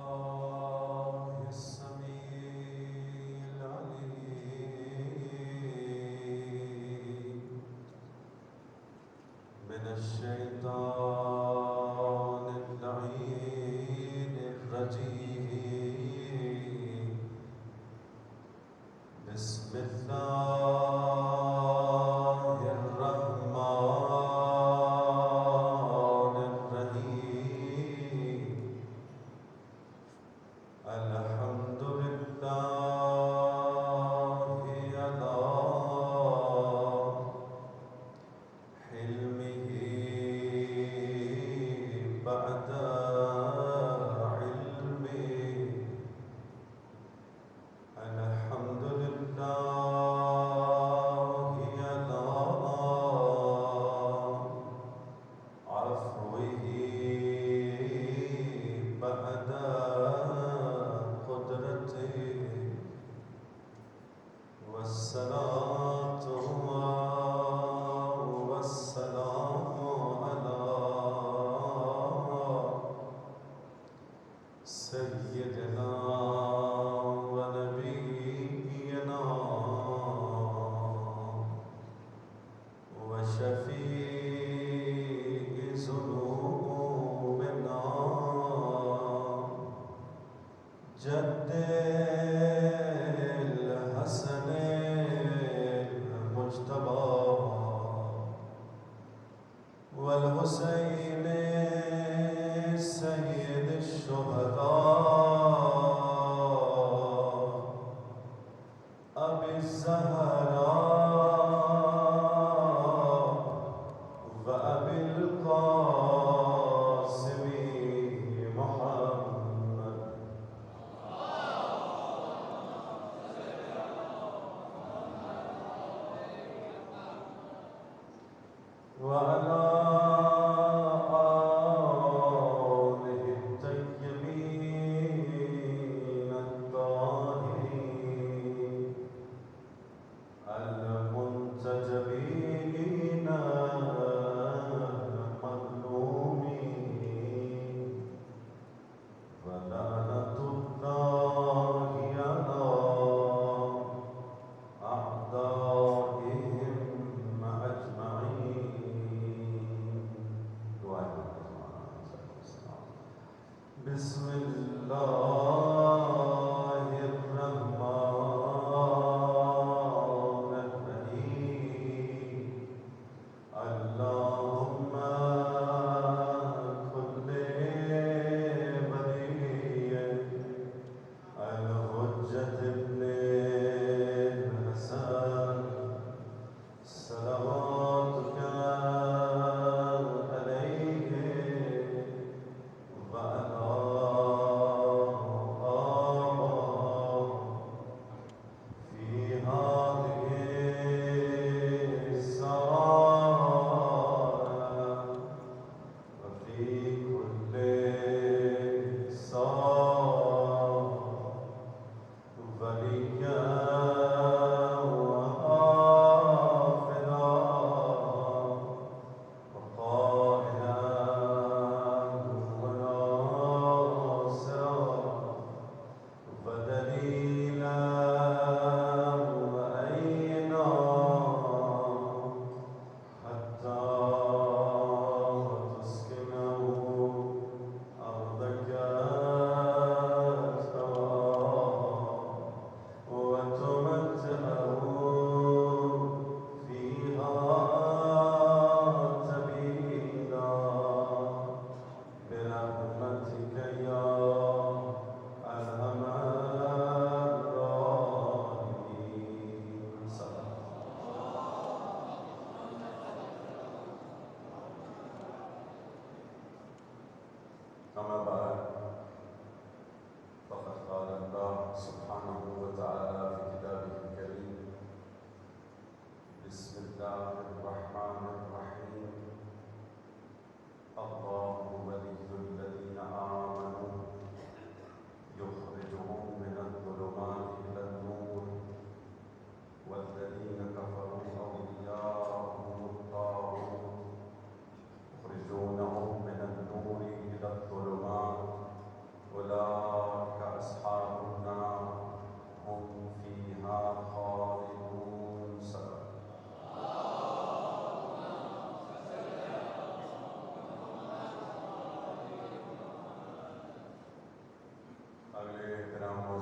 بالله السميع العليم من الشيطان اللعين الرجيم. بسم الله الرحمن الرحيم. الحمد لله على حلمه بعد علمه. الحمد لله على عفوه بعد قدرته. والصلاة والسلام على سيدنا ونبينا وشفيع ذنوبنا جد الحسن المجتبى والحسين سيد الشهداء أبي الزهراء وأبي القاسم محمد. وعلى آله الطيبين الطاهرين المنتجبين المظلومين. ولعنة الله على أعدائهم أجمعين.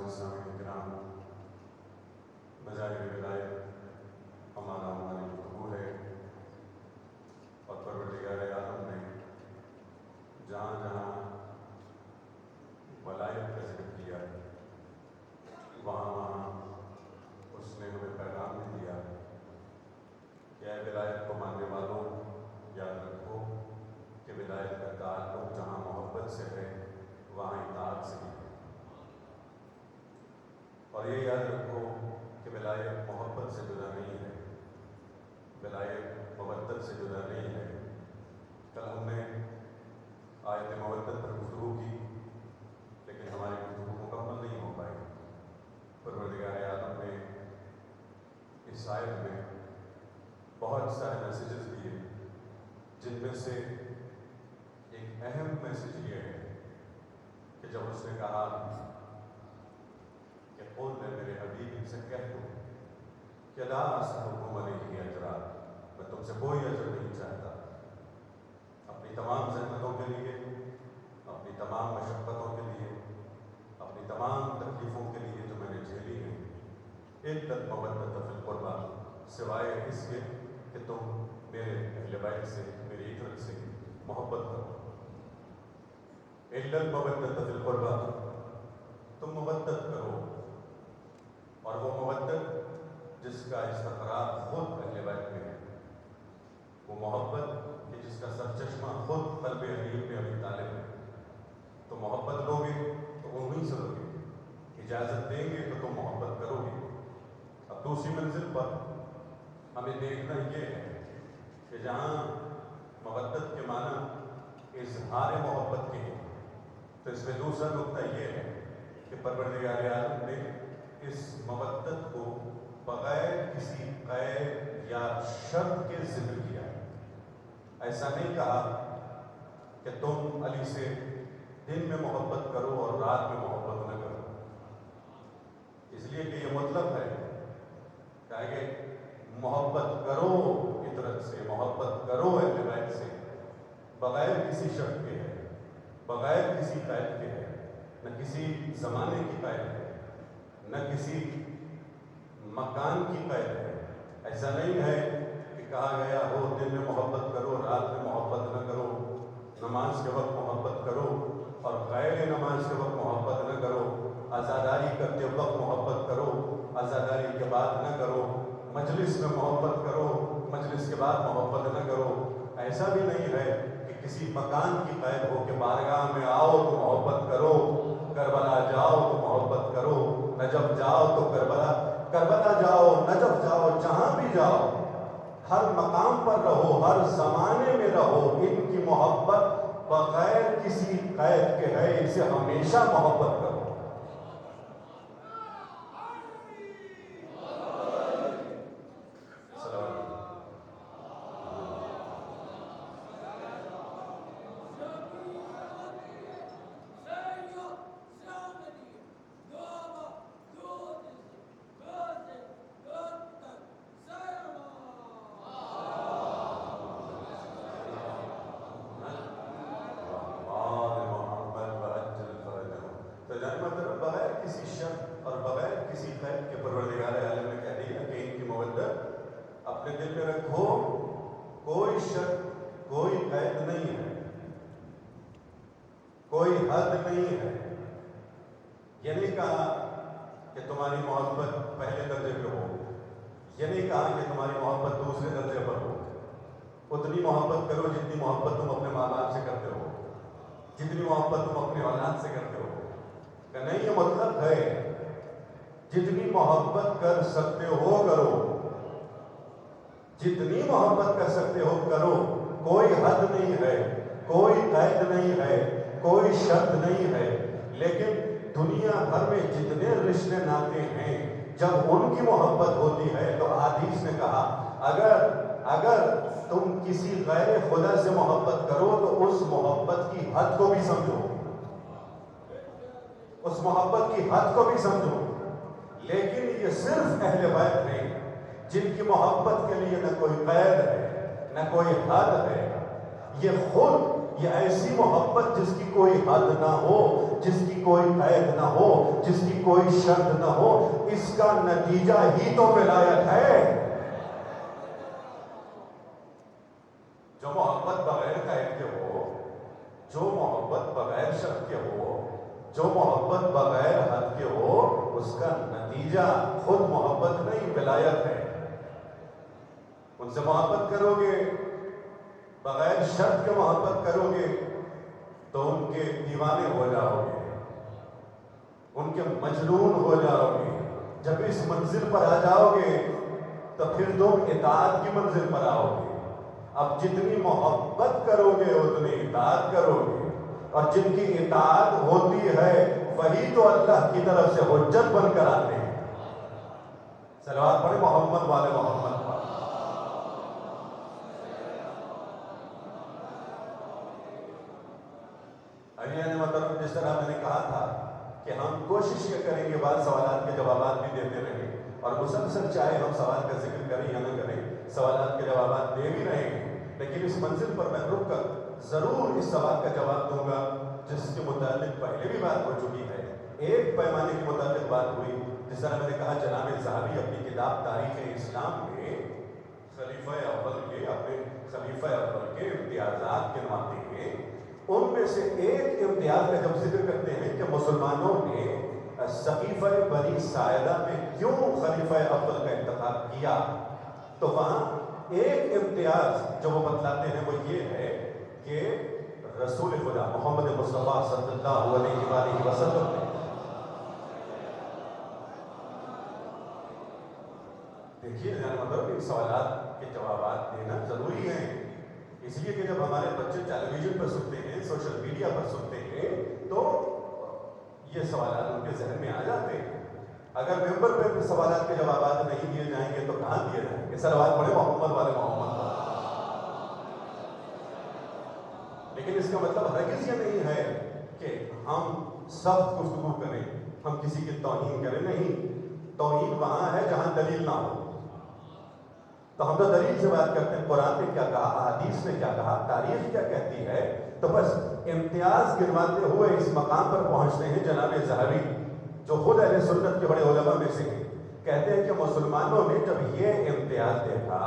معزز سامعین کرام، بظاہر ولایت ہماری گفتگو ہے، اور پروردگار عالم نے جہاں جہاں ولایت کا ذکر کیا وہاں وہاں اس نے ہمیں پیغام بھی دیا کہ اے ولایت کو ماننے والوں، یاد رکھو کہ ولایت کا تعلق جہاں محبت سے ہے وہاں اطاعت سے بھی ہے، اور یہ یاد رکھو کہ ولایت محبت سے جدا نہیں ہے، ولایت مودت سے جدا نہیں ہے۔ کل ہم نے آیت مودت پر گفتگو کی، لیکن ہماری گفتگو مکمل نہیں ہو پائی۔ پروردگار عالم نے اس آیت میں بہت سارے میسیجز دیے، جن میں سے ایک اہم میسیج یہ ہے کہ جب اس نے کہا کہ قول نے میرے حبیب ان سے کہہ دو کہ لا اسألکم علیہ اجرا، میں تم سے کوئی اجر نہیں چاہتا، اپنی تمام زحمتوں کے لیے، اپنی تمام مشقتوں کے لیے، اپنی تمام تکلیفوں کے لیے جو میں نے جھیلی ہیں، الا المودۃ فی القربى، سوائے اس کے کہ تم میرے اہل بیت سے، میری عترت سے محبت کرو۔ الا المودۃ فی القربى، تم مودت کرو، اور وہ مودت جس کا استقرار خود اہل بیت میں ہے، وہ محبت کہ جس کا سرچشمہ خود قلب حبیب میں ابی طالب ہے۔ تو محبت لو گے تو انہیں سے لو گے، اجازت دیں گے تو تم محبت کرو گے۔ اب دوسری منزل پر ہمیں دیکھنا یہ ہے کہ جہاں مودت کے معنی اظہار محبت کے ہیں، تو اس میں دوسرا نقطہ یہ ہے کہ پروردگار عالم نے اس مودت کو بغیر کسی قید یا شرط کے ذکر کیا ہے۔ ایسا نہیں کہا کہ تم علی سے دن میں محبت کرو اور رات میں محبت نہ کرو، اس لیے کہ یہ مطلب ہے کہ محبت کرو عترت سے، محبت کرو اہل بیت سے، بغیر کسی شرط کے ہے، بغیر کسی قید کے ہے، نہ کسی زمانے کی قید ہے، نہ کسی مکان کی قید ہے۔ ایسا نہیں ہے کہ کہا گیا ہو دن میں محبت کرو، رات میں محبت نہ کرو، نماز کے وقت محبت کرو اور غیر نماز کے وقت محبت نہ کرو، عزاداری کرتے وقت محبت کرو، عزاداری کے بعد نہ کرو، مجلس میں محبت کرو، مجلس کے بعد محبت نہ کرو۔ ایسا بھی نہیں ہے کہ کسی مکان کی قید ہو کہ بارگاہ میں آؤ تو محبت کرو، کربلا جاؤ تو محبت کرو، نجف جاؤ تو کربلا جاؤ، نجف جاؤ، جہاں بھی جاؤ، ہر مقام پر رہو، ہر زمانے میں رہو، ان کی محبت بغیر کسی قید کے ہے، ان سے ہمیشہ محبت کرو۔ بغیر کسی شرط اور بغیر کسی قید کے پروردگار عالم نے کہہ دیا کہ ان کی مودت اپنے دل میں رکھو، کوئی شرط، کوئی قید نہیں ہے، کوئی حد نہیں ہے۔ یہ نہیں کہا کہ تمہاری محبت پہلے درجے پہ ہو، یہ نہیں کہا کہ تمہاری محبت دوسرے درجے پر ہو۔ اتنی محبت کرو جتنی محبت تم اپنے ماں باپ سے کرتے ہو، جتنی محبت تم اپنے اولاد سے کرتے ہو۔ کہ نہیں، یہ مطلب ہے جتنی محبت کر سکتے ہو کرو، جتنی محبت کر سکتے ہو کرو، کوئی حد نہیں ہے، کوئی قید نہیں ہے، کوئی شرط نہیں ہے۔ لیکن دنیا بھر میں جتنے رشتے ناطے ہیں، جب ان کی محبت ہوتی ہے تو حدیث نے کہا اگر تم کسی غیر خدا سے محبت کرو تو اس محبت کی حد کو بھی سمجھو، اس محبت کی حد کو بھی سمجھو۔ لیکن یہ صرف اہل بیت ہیں جن کی محبت کے لیے نہ کوئی قید ہے، نہ کوئی حد ہے، یہ خود یہ ایسی محبت جس کی کوئی حد نہ ہو، جس کی کوئی قید نہ ہو، جس کی کوئی شرط نہ ہو، اس کا نتیجہ ہی تو ولایت ہے۔ جو محبت بغیر قید کے ہو، جو محبت بغیر شرط کے ہو، جو محبت بغیر حد کے ہو، اس کا نتیجہ خود محبت نہیں ولایت ہے۔ ان سے محبت کرو گے، بغیر شرط کے محبت کرو گے تو ان کے دیوانے ہو جاؤ گے، ان کے مجنون ہو جاؤ گے۔ جب اس منزل پر آ جاؤ گے تو پھر تم اطاعت کی منزل پر آؤ گے۔ اب جتنی محبت کرو گے اتنی اطاعت کرو گے، اور جن کی اطاعت ہوتی ہے وہی تو اللہ کی طرف سے حجت بن کر آتے ہیں۔ صلوات پڑھیں محمد والے محمد پر۔ محترم، جس طرح میں نے کہا تھا کہ ہم کوشش یہ کریں گے بعض سوالات کے جوابات بھی دیتے رہیں، اور مسلسل چاہے ہم سوال کا ذکر کریں یا نہ کریں، سوالات کے جوابات دے بھی رہے ہیں، لیکن اس منزل پر میں رک کر ضرور اس سوال کا جواب دوں گا جس کے متعلق پہلے بھی بات ہو چکی ہے۔ ایک پیمانے کے متعلق بات ہوئی، جس طرح میں نے کہا جناب ذہبی اپنی کتاب تاریخ اسلام میں خلیفہ اول کے، اپنے خلیفہ اول کے امتیازات گنواتے ہیں۔ ان میں سے ایک امتیاز کا جب ذکر کرتے ہیں کہ مسلمانوں نے سقیفہ بنی ساعدہ میں کیوں خلیفہ اول کا انتخاب کیا، تو وہاں ایک امتیاز جو وہ بتلاتے ہیں وہ یہ ہے کہ رسول خدا محمد مصطفیٰ صلی اللہ علیہ وآلہ وسلم نے، دیکھیے مطلب ان سوالات کے جوابات دینا ضروری ہے، اس لیے کہ جب ہمارے بچے ٹیلی ویژن پر سنتے ہیں، سوشل میڈیا پر سنتے ہیں، تو یہ سوالات ان کے ذہن میں آ جاتے ہیں۔ اگر ممبر پہ سوالات کے جوابات نہیں دیے جائیں گے تو کہاں دیے جائیں گے؟ سلوات پڑھے محمد والے محمد پر۔ لیکن اس کا مطلب ہرگز یہ نہیں ہے کہ ہم سخت گفتگو کریں، ہم کسی کی توہین کریں، نہیں۔ توہین وہاں ہے جہاں دلیل نہ ہو، تو ہم تو دلیل سے بات کرتے ہیں، قرآن نے کیا کہا، احادیث نے کیا کہا، تاریخ کیا کہتی ہے، تو بس امتیاز گنواتے ہوئے اس مقام پر پہنچتے ہیں جناب ذہبی، جو خود اہل سنت کے بڑے علماء میں سے ہیں، کہتے ہیں کہ مسلمانوں نے جب یہ امتیاز دیکھا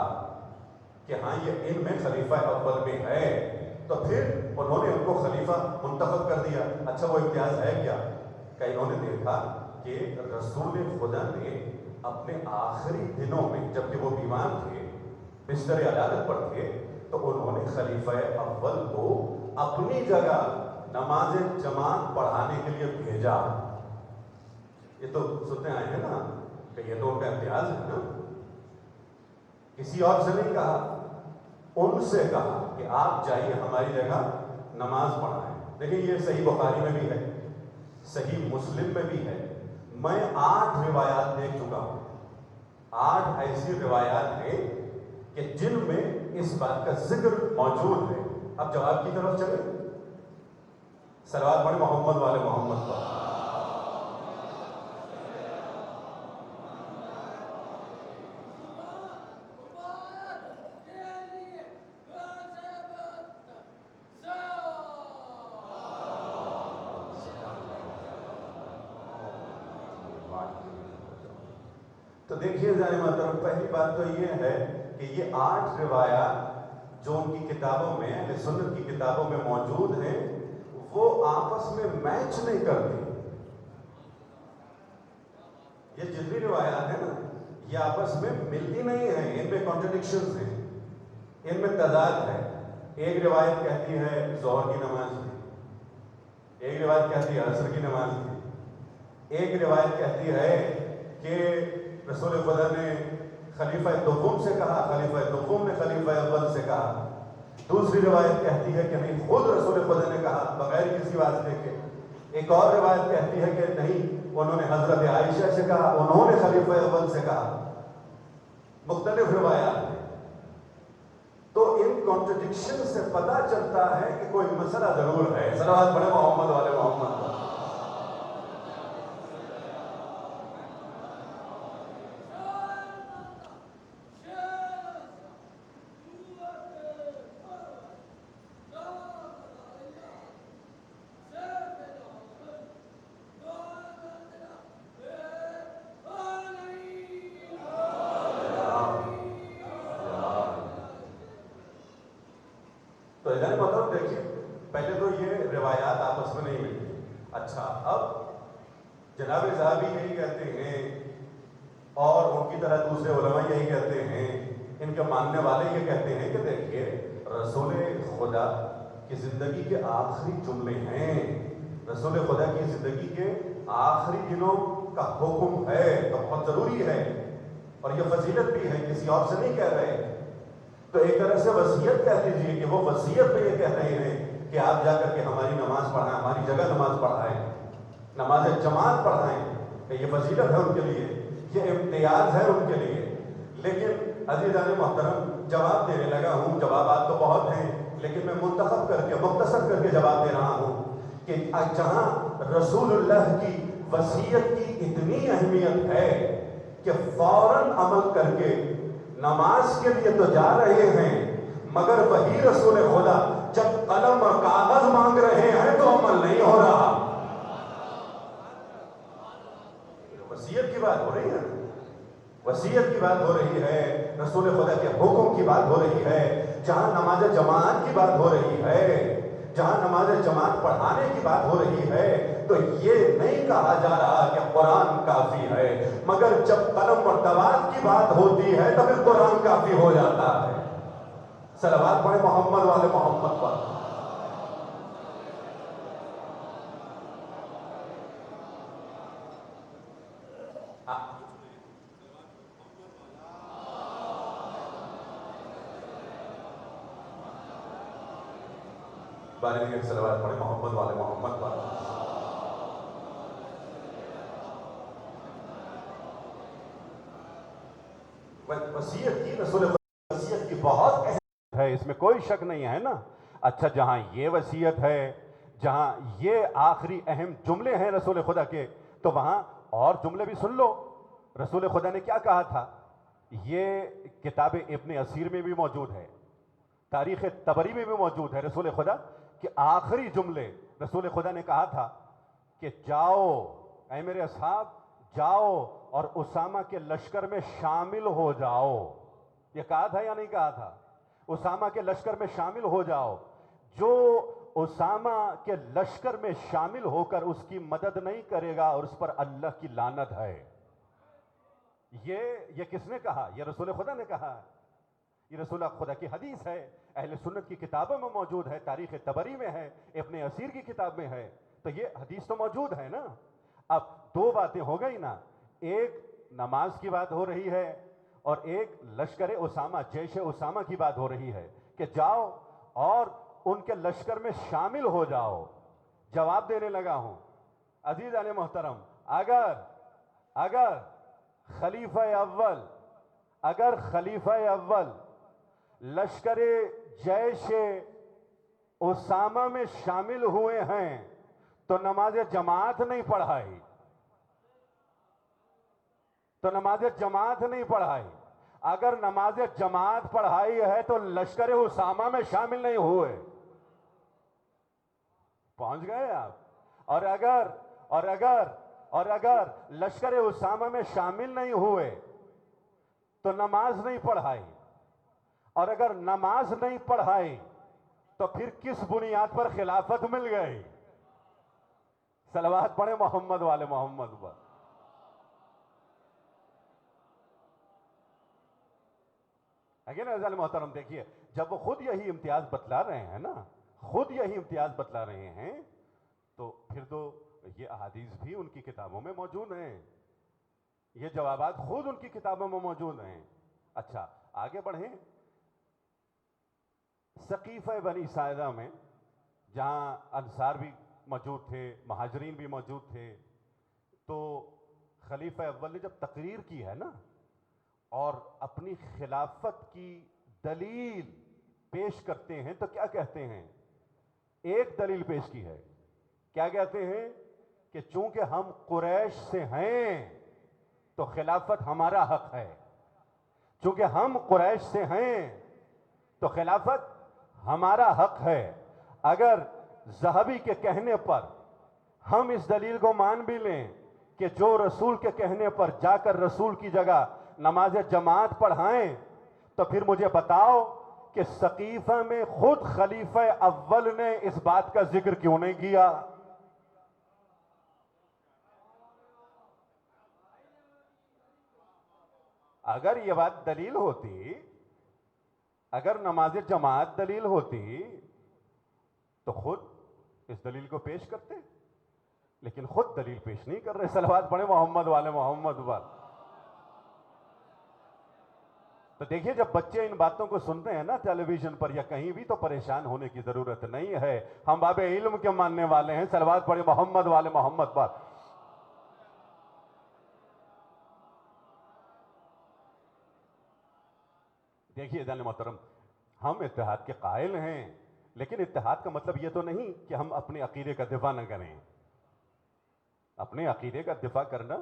کہ ہاں یہ ان میں خلیفہ اول میں ہے، تو پھر انہوں نے ان کو خلیفہ منتخب کر دیا۔ اچھا وہ امتیاز ہے کیا؟ کہ انہوں نے دیکھا کہ رسول خدا نے اپنے آخری دنوں میں جبکہ وہ بیمار تھے، بستر عیادت پر تھے، تو انہوں نے خلیفہ اول کو اپنی جگہ نماز جماعت پڑھانے کے لیے بھیجا۔ یہ تو سنتے آئے ہیں نا کہ یہ تو ان کا امتیاز ہے نا، کسی اور سے نہیں کہا، ان سے کہا کہ آپ جائیے ہماری جگہ نماز پڑھائیں۔ دیکھیں یہ صحیح بخاری میں بھی ہے، صحیح مسلم میں بھی ہے، میں 8 روایات دیکھ چکا ہوں، 8 ایسی روایات ہیں کہ جن میں اس بات کا ذکر موجود ہے۔ اب جواب کی طرف چلیں، صلوات پڑھیں محمد والے محمد پر۔ تو دیکھیے ذرا محترم، پہلی بات تو یہ ہے کہ یہ 8 روایات جو ان کی کتابوں میں، اہل سنت کی کتابوں میں موجود ہیں، وہ آپس میں میچ نہیں کرتی۔ یہ جتنی روایات ہیں نا، یہ آپس میں ملتی نہیں ہیں، ان میں کانٹرڈکشنز ہیں، ان میں تضاد ہے۔ ایک روایت کہتی ہے ظہر کی نماز تھی، ایک روایت کہتی ہے عصر کی نماز تھی، ایک روایت کہتی ہے کہ رسول خدا نے خلیفہ دوم سے کہا، خلیفہ دوم نے خلیفہ اول سے کہا، دوسری روایت کہتی ہے کہ نہیں خود رسول خدا نے کہا بغیر کسی واسطے کے، ایک اور روایت کہتی ہے کہ نہیں انہوں نے حضرت عائشہ سے کہا، انہوں نے خلیفہ اول سے کہا۔ مختلف روایات ہیں، تو ان کانٹرڈکشن سے پتہ چلتا ہے کہ کوئی مسئلہ ضرور ہے۔ صلوات پڑھیں محمد والے محمد پر۔ جناب ذہبی یہی کہتے ہیں اور ان کی طرح دوسرے علماء یہی کہتے ہیں، ان کے ماننے والے یہ کہتے ہیں کہ دیکھیے رسول خدا کی زندگی کے آخری جملے ہیں، رسول خدا کی زندگی کے آخری دنوں کا حکم ہے تو بہت ضروری ہے اور یہ فضیلت بھی ہے، کسی اور سے نہیں کہہ رہے۔ تو ایک طرح سے وصیت کہہ لیجیے کہ وہ وصیت میں یہ کہہ رہے ہیں کہ آپ جا کر کے ہماری نماز پڑھائیں، ہماری جگہ نماز پڑھائیں، نماز جماعت پڑھائیں، کہ یہ فضیلت ہے ان کے لیے، یہ امتیاز ہے ان کے لیے۔ لیکن عزیزان محترم جواب دینے لگا ہوں، جوابات تو بہت ہیں لیکن میں منتخب کر کے مختصر کر کے جواب دے رہا ہوں کہ جہاں رسول اللہ کی وصیت کی اتنی اہمیت ہے کہ فوراً عمل کر کے نماز کے لیے تو جا رہے ہیں، مگر وہی رسول خدا جب قلم اور کاغذ مانگ رہے ہیں تو عمل نہیں ہو رہا۔ وصیت کی بات ہو رہی ہے، وصیت کی بات ہو رہی ہے، رسول خدا کے حکم کی بات ہو رہی ہے، جہاں نماز جماعت کی بات ہو رہی ہے، جہاں نماز جماعت پڑھانے کی بات ہو رہی ہے، تو یہ نہیں کہا جا رہا کہ قرآن کافی ہے، مگر جب قلم اور دوات کی بات ہوتی ہے تو پھر قرآن کافی ہو جاتا ہے۔ صلوات پڑھیں محمد والے محمد پر۔ بارے میں صلوات پڑھیں محمد والے محمد پر۔ وصیت کی، رسول خدا وصیت کی بہت اہمیت ہے، اس میں کوئی شک نہیں ہے نا۔ اچھا جہاں یہ وصیت ہے، جہاں یہ آخری اہم جملے ہیں رسول خدا کے، تو وہاں اور جملے بھی سن لو۔ رسول خدا نے کیا کہا تھا؟ یہ کتاب ابن اسیر میں بھی موجود ہے، تاریخ طبری میں بھی موجود ہے۔ رسول خدا کہ آخری جملے رسول خدا نے کہا تھا کہ جاؤ اے میرے اصحاب، جاؤ اور اسامہ کے لشکر میں شامل ہو جاؤ۔ یہ کہا تھا یا نہیں کہا تھا؟ اسامہ کے لشکر میں شامل ہو جاؤ۔ جو اسامہ کے لشکر میں شامل ہو کر اس کی مدد نہیں کرے گا اور اس پر اللہ کی لعنت ہے۔ یہ کس نے کہا؟ یہ رسول خدا نے کہا۔ یہ رسول خدا کی حدیث ہے، اہل سنت کی کتابوں میں موجود ہے، تاریخ طبری میں ہے، ابن اسیر کی کتاب میں ہے، تو یہ حدیث تو موجود ہے نا۔ اب دو باتیں ہو گئی نا، ایک نماز کی بات ہو رہی ہے اور ایک لشکر اسامہ، جیش اسامہ کی بات ہو رہی ہے کہ جاؤ اور ان کے لشکر میں شامل ہو جاؤ۔ جواب دینے لگا ہوں عزیزان محترم، اگر خلیفہ اول لشکر جیش اسامہ میں شامل ہوئے ہیں تو نماز جماعت نہیں پڑھائی، اگر نماز جماعت پڑھائی ہے تو لشکر اسامہ میں شامل نہیں ہوئے۔ پہنچ گئے آپ؟ اور اگر لشکر اسامہ میں شامل نہیں ہوئے تو نماز نہیں پڑھائی، اور اگر نماز نہیں پڑھائی تو پھر کس بنیاد پر خلافت مل گئی؟ صلوات پڑھیں محمد والے محمد پر۔ اگر عزیزان محترم دیکھیے، جب وہ خود یہی امتیاز بتلا رہے ہیں نا، تو پھر تو یہ احادیث بھی ان کی کتابوں میں موجود ہیں، یہ جوابات خود ان کی کتابوں میں موجود ہیں۔ اچھا آگے بڑھیں، سقیفہ بنی ساعدہ میں جہاں انصار بھی موجود تھے، مہاجرین بھی موجود تھے، تو خلیفہ اول نے جب تقریر کی ہے نا اور اپنی خلافت کی دلیل پیش کرتے ہیں تو کیا کہتے ہیں؟ ایک دلیل پیش کی ہے، کیا کہتے ہیں؟ کہ چونکہ ہم قریش سے ہیں تو خلافت ہمارا حق ہے، چونکہ ہم قریش سے ہیں تو خلافت ہمارا حق ہے۔ اگر ذہبی کے کہنے پر ہم اس دلیل کو مان بھی لیں کہ جو رسول کے کہنے پر جا کر رسول کی جگہ نماز جماعت پڑھائیں، تو پھر مجھے بتاؤ کہ سقیفہ میں خود خلیفہ اول نے اس بات کا ذکر کیوں نہیں کیا؟ اگر یہ بات دلیل ہوتی، اگر نماز جماعت دلیل ہوتی تو خود اس دلیل کو پیش کرتے، لیکن خود دلیل پیش نہیں کر رہے. صلوات پڑھیں محمد والے محمد پر. تو دیکھیے جب بچے ان باتوں کو سنتے ہیں نا ٹیلی ویژن پر یا کہیں بھی، تو پریشان ہونے کی ضرورت نہیں ہے. ہم باب علم کے ماننے والے ہیں. صلوات پڑھیں محمد والے محمد پر. دیکھیے جان محترم، ہم اتحاد کے قائل ہیں، لیکن اتحاد کا مطلب یہ تو نہیں کہ ہم اپنے عقیدے کا دفاع نہ کریں. اپنے عقیدے کا دفاع کرنا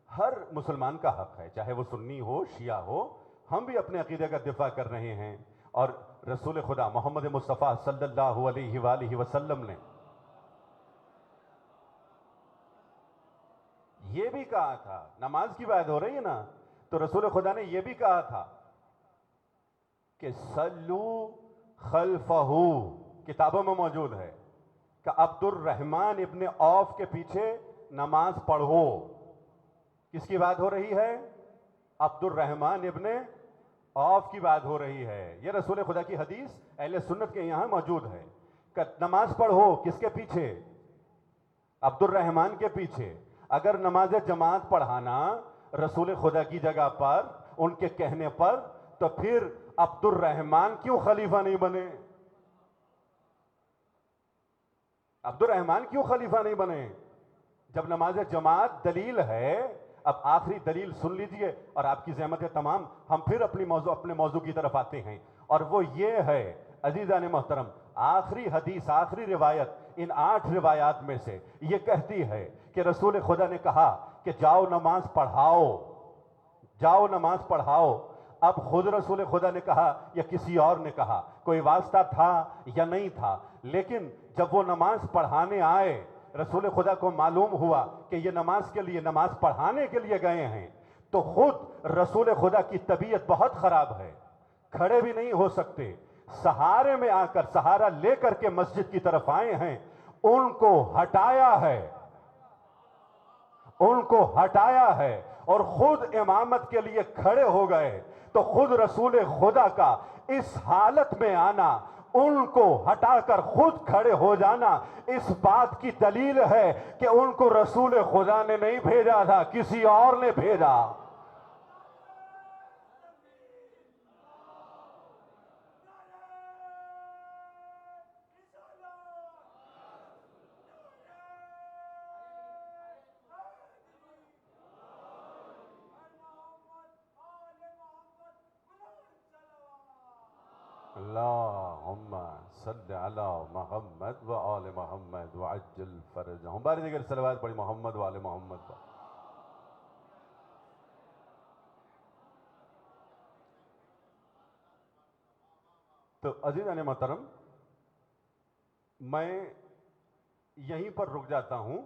ہر مسلمان کا حق ہے، چاہے وہ سنی ہو شیعہ ہو. ہم بھی اپنے عقیدے کا دفاع کر رہے ہیں. اور رسول خدا محمد مصطفیٰ صلی اللہ علیہ وآلہ وسلم نے یہ بھی کہا تھا، نماز کی بات ہو رہی ہے نا، تو رسول خدا نے یہ بھی کہا تھا کہ صلو خلفہ، کتابوں میں موجود ہے کہ عبد الرحمن ابن عوف کے پیچھے نماز پڑھو. کس کی بات ہو رہی ہے؟ عبد الرحمن ابن عوف کی بات ہو رہی ہے. یہ رسول خدا کی حدیث اہل سنت کے یہاں موجود ہے کہ نماز پڑھو کس کے پیچھے؟ عبد الرحمن کے پیچھے. اگر نماز جماعت پڑھانا رسول خدا کی جگہ پر، ان کے کہنے پر، تو پھر عبد الرحمن کیوں خلیفہ نہیں بنے؟ عبد الرحمن کیوں خلیفہ نہیں بنے جب نماز جماعت دلیل ہے؟ اب آخری دلیل سن لیجئے اور آپ کی زحمت تمام. ہم پھر اپنے موضوع کی طرف آتے ہیں، اور وہ یہ ہے عزیزان محترم، آخری حدیث، آخری روایت ان 8 روایات میں سے یہ کہتی ہے کہ رسول خدا نے کہا کہ جاؤ نماز پڑھاؤ، جاؤ نماز پڑھاؤ. اب خود رسول خدا نے کہا یا کسی اور نے کہا، کوئی واسطہ تھا یا نہیں تھا، لیکن جب وہ نماز پڑھانے آئے، رسول خدا کو معلوم ہوا کہ یہ نماز کے لیے، نماز پڑھانے کے لیے گئے ہیں، تو خود رسول خدا کی طبیعت بہت خراب ہے، کھڑے بھی نہیں ہو سکتے. سہارے میں آ کر، سہارا لے کر کے مسجد کی طرف آئے ہیں. ان کو ہٹایا ہے، ان کو ہٹایا ہے اور خود امامت کے لیے کھڑے ہو گئے. تو خود رسول خدا کا اس حالت میں آنا، ان کو ہٹا کر خود کھڑے ہو جانا، اس بات کی دلیل ہے کہ ان کو رسول خدا نے نہیں بھیجا تھا، کسی اور نے بھیجا. اللہم صلی علی محمد و آل محمد وعجل فرجہم. باری دیگر صلوات پڑھی محمد و آل محمد پر. تو عزیزان محترم، میں یہیں پر رک جاتا ہوں،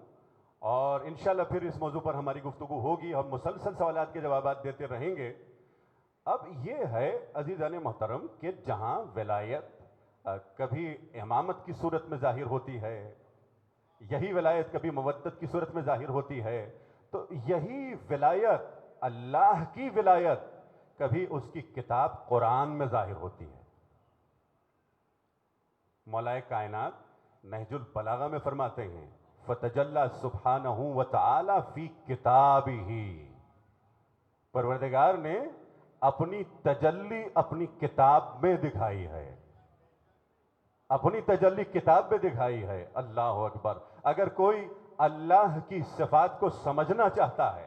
اور انشاءاللہ پھر اس موضوع پر ہماری گفتگو ہوگی. ہم مسلسل سوالات کے جوابات دیتے رہیں گے. اب یہ ہے عزیزان محترم کہ جہاں ولایت کبھی امامت کی صورت میں ظاہر ہوتی ہے، یہی ولایت کبھی مودت کی صورت میں ظاہر ہوتی ہے، تو یہی ولایت، اللہ کی ولایت، کبھی اس کی کتاب قرآن میں ظاہر ہوتی ہے. مولا کائنات نہج البلاغہ میں فرماتے ہیں فَتَجَلَّى سُبْحَانَهُ وَتَعَالَى فِي كِتَابِهِ. پروردگار نے اپنی تجلی اپنی کتاب میں دکھائی ہے، اپنی تجلی کتاب میں دکھائی ہے. اللہ اکبر. اگر کوئی اللہ کی صفات کو سمجھنا چاہتا ہے،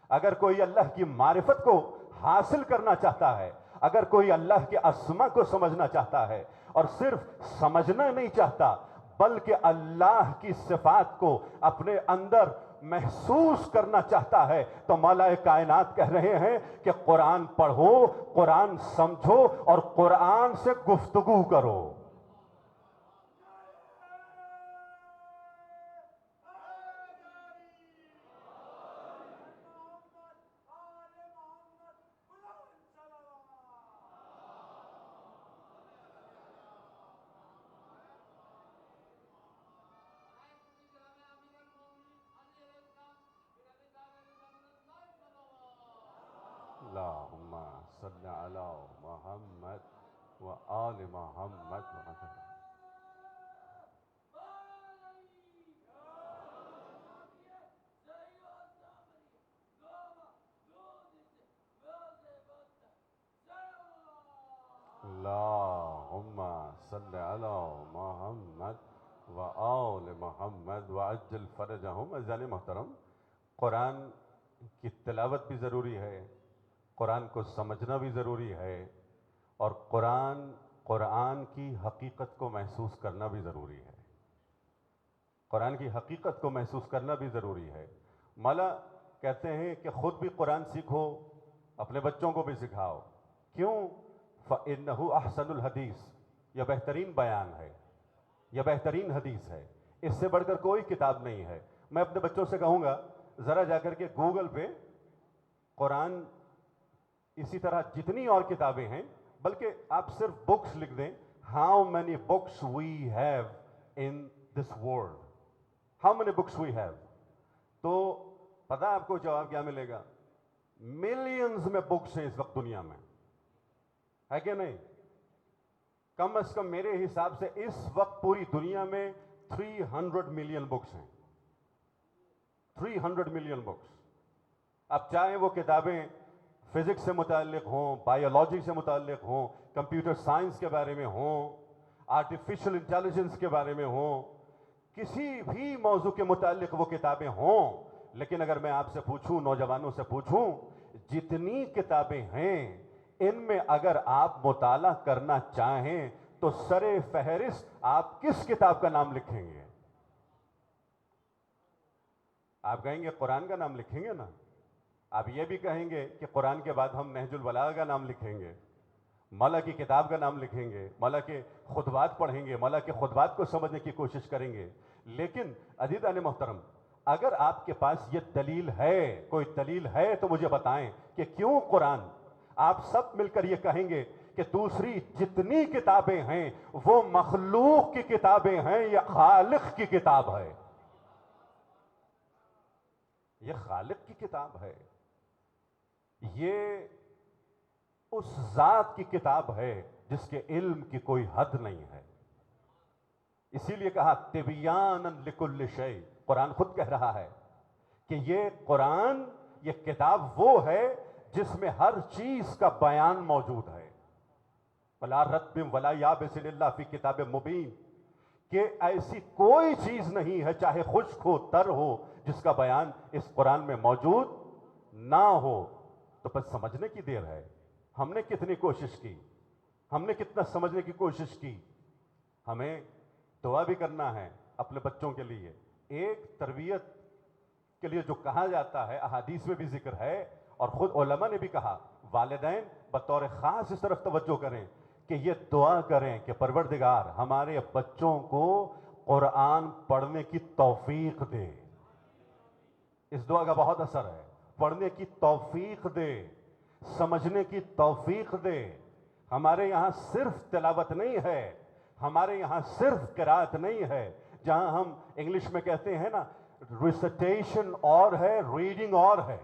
اگر کوئی اللہ کی معرفت کو حاصل کرنا چاہتا ہے، اگر کوئی اللہ کے اسما کو سمجھنا چاہتا ہے، اور صرف سمجھنا نہیں چاہتا بلکہ اللہ کی صفات کو اپنے اندر محسوس کرنا چاہتا ہے، تو مولا کائنات کہہ رہے ہیں کہ قرآن پڑھو، قرآن سمجھو اور قرآن سے گفتگو کرو. اللہم صلی علی محمد و آل محمد وسلم. اللہم صلی علی محمد و آل محمد وعجل فرجہم. عزیزان محترم، قرآن کی تلاوت بھی ضروری ہے، قرآن کو سمجھنا بھی ضروری ہے، اور قرآن کی حقیقت کو محسوس کرنا بھی ضروری ہے. قرآن کی حقیقت کو محسوس کرنا بھی ضروری ہے. مولا کہتے ہیں کہ خود بھی قرآن سیکھو، اپنے بچوں کو بھی سکھاؤ. کیوں؟ فَإِنَّهُ أَحْسَنُ الْحَدِيثِ، یہ بہترین بیان ہے، یہ بہترین حدیث ہے، اس سے بڑھ کر کوئی کتاب نہیں ہے. میں اپنے بچوں سے کہوں گا ذرا جا کر کے گوگل پہ قرآن، اسی طرح جتنی اور کتابیں ہیں، بلکہ آپ صرف بکس لکھ دیں، how many books we have in this world, how many books we have, تو پتہ آپ کو جواب کیا ملے گا؟ ملینز میں بکس ہیں اس وقت دنیا میں، ہے کہ نہیں؟ کم از کم میرے حساب سے اس وقت پوری دنیا میں 300 ملین بکس ہیں. 300 ملین بکس. اب چاہے وہ کتابیں فزکس سے متعلق ہوں، بایولوجی سے متعلق ہوں، کمپیوٹر سائنس کے بارے میں ہوں، آرٹیفیشل انٹیلیجنس کے بارے میں ہوں، کسی بھی موضوع کے متعلق وہ کتابیں ہوں. لیکن اگر میں آپ سے پوچھوں، نوجوانوں سے پوچھوں، جتنی کتابیں ہیں ان میں اگر آپ مطالعہ کرنا چاہیں تو سر فہرست آپ کس کتاب کا نام لکھیں گے؟ آپ کہیں گے قرآن کا نام لکھیں گے نا. آپ یہ بھی کہیں گے کہ قرآن کے بعد ہم نہج البلاغہ کا نام لکھیں گے، مولا کی کتاب کا نام لکھیں گے، مولا کے خطبات پڑھیں گے، مولا کے خطبات کو سمجھنے کی کوشش کریں گے. لیکن عزیزان محترم، اگر آپ کے پاس یہ دلیل ہے، کوئی دلیل ہے تو مجھے بتائیں کہ کیوں قرآن، آپ سب مل کر یہ کہیں گے کہ دوسری جتنی کتابیں ہیں وہ مخلوق کی کتابیں ہیں، یہ خالق کی کتاب ہے، یہ خالق کی کتاب ہے، یہ اس ذات کی کتاب ہے جس کے علم کی کوئی حد نہیں ہے. اسی لیے کہا تبیانا لکل شیء، قرآن خود کہہ رہا ہے کہ یہ قرآن، یہ کتاب وہ ہے جس میں ہر چیز کا بیان موجود ہے. وَلَا رَتْبٍ وَلَا يَابِسٍ إِلَّا فِي كِتَابٍ مُبِينٍ، کہ ایسی کوئی چیز نہیں ہے چاہے خشک ہو تر ہو جس کا بیان اس قرآن میں موجود نہ ہو. تو بس سمجھنے کی دیر ہے. ہم نے کتنی کوشش کی، ہم نے کتنا سمجھنے کی کوشش کی. ہمیں دعا بھی کرنا ہے اپنے بچوں کے لیے. ایک تربیت کے لیے جو کہا جاتا ہے، احادیث میں بھی ذکر ہے اور خود علماء نے بھی کہا، والدین بطور خاص اس طرف توجہ کریں کہ یہ دعا کریں کہ پروردگار ہمارے بچوں کو قرآن پڑھنے کی توفیق دے. اس دعا کا بہت اثر ہے. پڑھنے کی توفیق دے، سمجھنے کی توفیق دے. ہمارے یہاں صرف تلاوت نہیں ہے، ہمارے یہاں صرف قرات نہیں ہے. جہاں ہم انگلش میں کہتے ہیں نا ریسیٹیشن اور ہے، ریڈنگ اور ہے.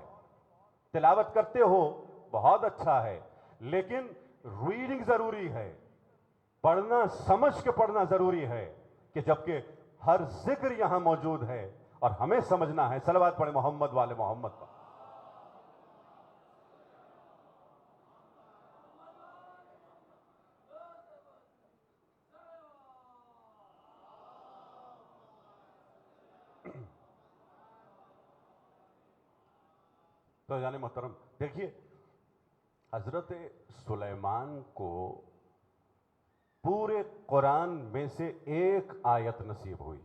تلاوت کرتے ہو بہت اچھا ہے، لیکن ریڈنگ ضروری ہے، پڑھنا سمجھ کے پڑھنا ضروری ہے. کہ جبکہ ہر ذکر یہاں موجود ہے اور ہمیں سمجھنا ہے. صلوات پڑھیں محمد والے محمد پر. تو جانے محترم دیکھیے، حضرت سلیمان کو پورے قرآن میں سے ایک آیت نصیب ہوئی.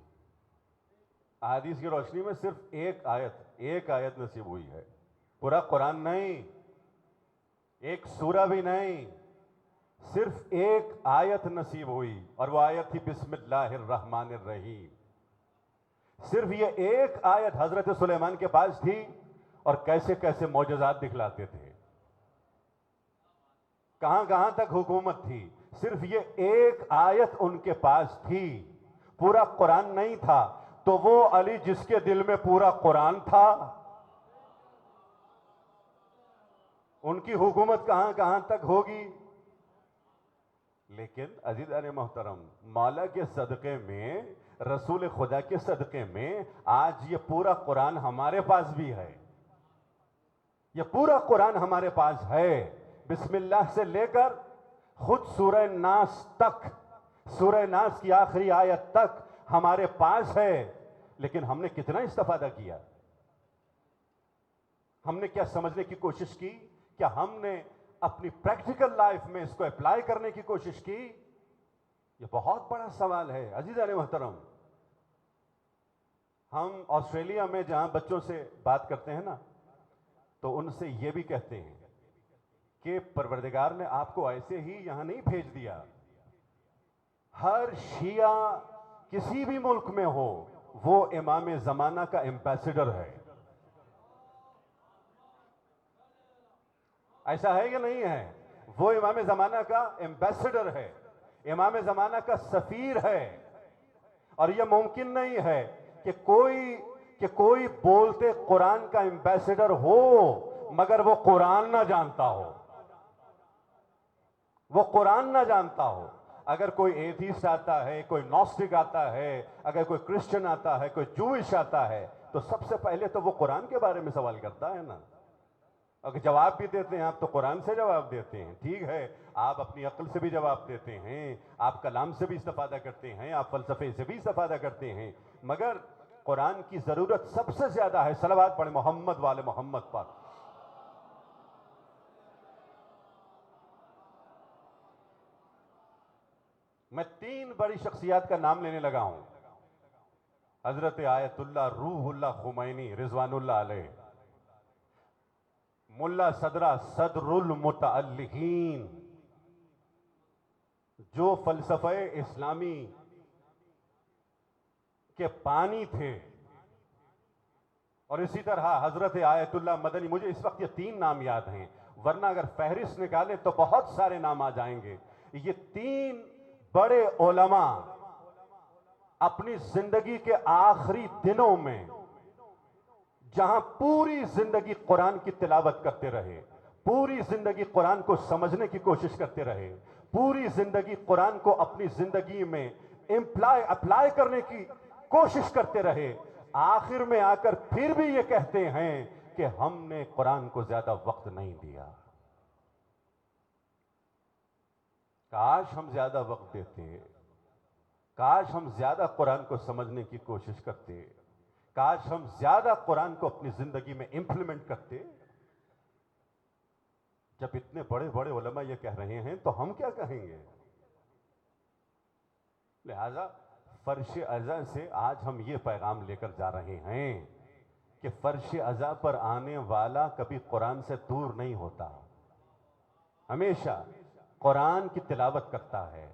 احادیث کی روشنی میں صرف ایک آیت نصیب ہوئی ہے. پورا قرآن نہیں، ایک سورہ بھی نہیں، صرف ایک آیت نصیب ہوئی، اور وہ آیت تھی بسم اللہ الرحمن الرحیم. صرف یہ ایک آیت حضرت سلیمان کے پاس تھی اور کیسے کیسے معجزات دکھلاتے تھے، کہاں کہاں تک حکومت تھی. صرف یہ ایک آیت ان کے پاس تھی، پورا قرآن نہیں تھا. تو وہ علی جس کے دل میں پورا قرآن تھا، ان کی حکومت کہاں کہاں تک ہوگی. لیکن عزیزان محترم، مولا کے صدقے میں، رسول خدا کے صدقے میں آج یہ پورا قرآن ہمارے پاس بھی ہے. یہ پورا قرآن ہمارے پاس ہے، بسم اللہ سے لے کر خود سورہ ناس تک، سورہ ناس کی آخری آیت تک ہمارے پاس ہے. لیکن ہم نے کتنا استفادہ کیا؟ ہم نے کیا سمجھنے کی کوشش کی؟ کیا ہم نے اپنی پریکٹیکل لائف میں اس کو اپلائی کرنے کی کوشش کی؟ یہ بہت بڑا سوال ہے عزیزان محترم. ہم آسٹریلیا میں جہاں بچوں سے بات کرتے ہیں نا، تو ان سے یہ بھی کہتے ہیں کہ پروردگار نے آپ کو ایسے ہی یہاں نہیں بھیج دیا. ہر شیعہ کسی بھی ملک میں ہو، وہ امام زمانہ کا ایمبیسڈر ہے. ایسا ہے یا نہیں ہے؟ وہ امام زمانہ کا ایمبیسڈر ہے، امام زمانہ کا سفیر ہے. اور یہ ممکن نہیں ہے کہ کوئی بولتے قرآن کا ایمبیسڈر ہو مگر وہ قرآن نہ جانتا ہو، وہ قرآن نہ جانتا ہو. اگر کوئی ایتھیسٹ آتا ہے، کوئی نوسٹک آتا ہے، اگر کوئی کرسچن آتا ہے، کوئی جوئش آتا ہے، تو سب سے پہلے تو وہ قرآن کے بارے میں سوال کرتا ہے نا. اگر جواب بھی دیتے ہیں آپ تو قرآن سے جواب دیتے ہیں. ٹھیک ہے، آپ اپنی عقل سے بھی جواب دیتے ہیں، آپ کلام سے بھی استفادہ کرتے ہیں، آپ فلسفے سے بھی استفادہ کرتے ہیں، مگر قرآن کی ضرورت سب سے زیادہ ہے. صلوات پڑھیں محمد والے محمد پر. میں 3 بڑی شخصیات کا نام لینے لگا ہوں. حضرت آیت اللہ روح اللہ خمینی رضوان اللہ علیہ، ملا صدرہ صدر المتعلقین، جو فلسفہ اسلامی کے پانی تھے، اور اسی طرح حضرت آیت اللہ مدنی. مجھے اس وقت یہ 3 نام یاد ہیں، ورنہ اگر فہرست نکالیں تو بہت سارے نام آ جائیں گے. یہ 3 بڑے علماء اپنی زندگی کے آخری دنوں میں، جہاں پوری زندگی قرآن کی تلاوت کرتے رہے، پوری زندگی قرآن کو سمجھنے کی کوشش کرتے رہے، پوری زندگی قرآن کو اپنی زندگی میں اپلائی کرنے کی کوشش کرتے رہے، آخر میں آ کر پھر بھی یہ کہتے ہیں کہ ہم نے قرآن کو زیادہ وقت نہیں دیا. کاش ہم زیادہ وقت دیتے، کاش ہم زیادہ قرآن کو سمجھنے کی کوشش کرتے، کاش ہم زیادہ قرآن کو اپنی زندگی میں امپلیمنٹ کرتے. جب اتنے بڑے بڑے علماء یہ کہہ رہے ہیں تو ہم کیا کہیں گے؟ لہذا فرش ازاں سے آج ہم یہ پیغام لے کر جا رہے ہیں کہ فرش ازاں پر آنے والا کبھی قرآن سے دور نہیں ہوتا، ہمیشہ قرآن کی تلاوت کرتا ہے،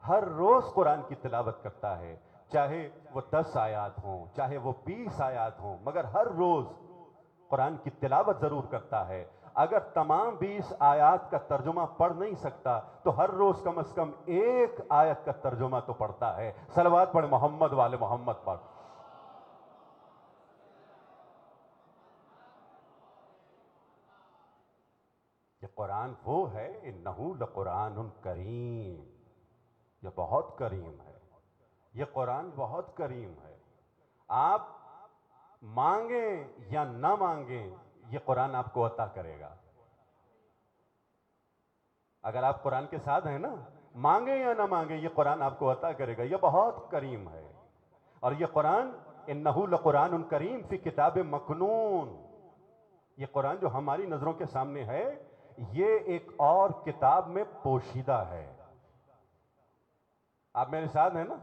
ہر روز قرآن کی تلاوت کرتا ہے، چاہے وہ 10 آیات ہوں، چاہے وہ 20 آیات ہوں، مگر ہر روز قرآن کی تلاوت ضرور کرتا ہے. اگر تمام 20 آیات کا ترجمہ پڑھ نہیں سکتا تو ہر روز کم از کم 1 آیت کا ترجمہ تو پڑھتا ہے. صلوات پڑھ محمد والے محمد پر. یہ قرآن وہ ہے، انہو لقرآن کریم، یہ بہت کریم ہے، یہ قرآن بہت کریم ہے. آپ مانگیں یا نہ مانگیں یہ قرآن آپ کو عطا کرے گا. اگر آپ قرآن کے ساتھ ہیں نا، مانگیں یا نہ مانگیں یہ قرآن آپ کو عطا کرے گا. یہ بہت کریم ہے. اور یہ قرآن انہو لقرآن کریم فی کتاب مکنون، یہ قرآن جو ہماری نظروں کے سامنے ہے یہ ایک اور کتاب میں پوشیدہ ہے. آپ میرے ساتھ ہیں نا؟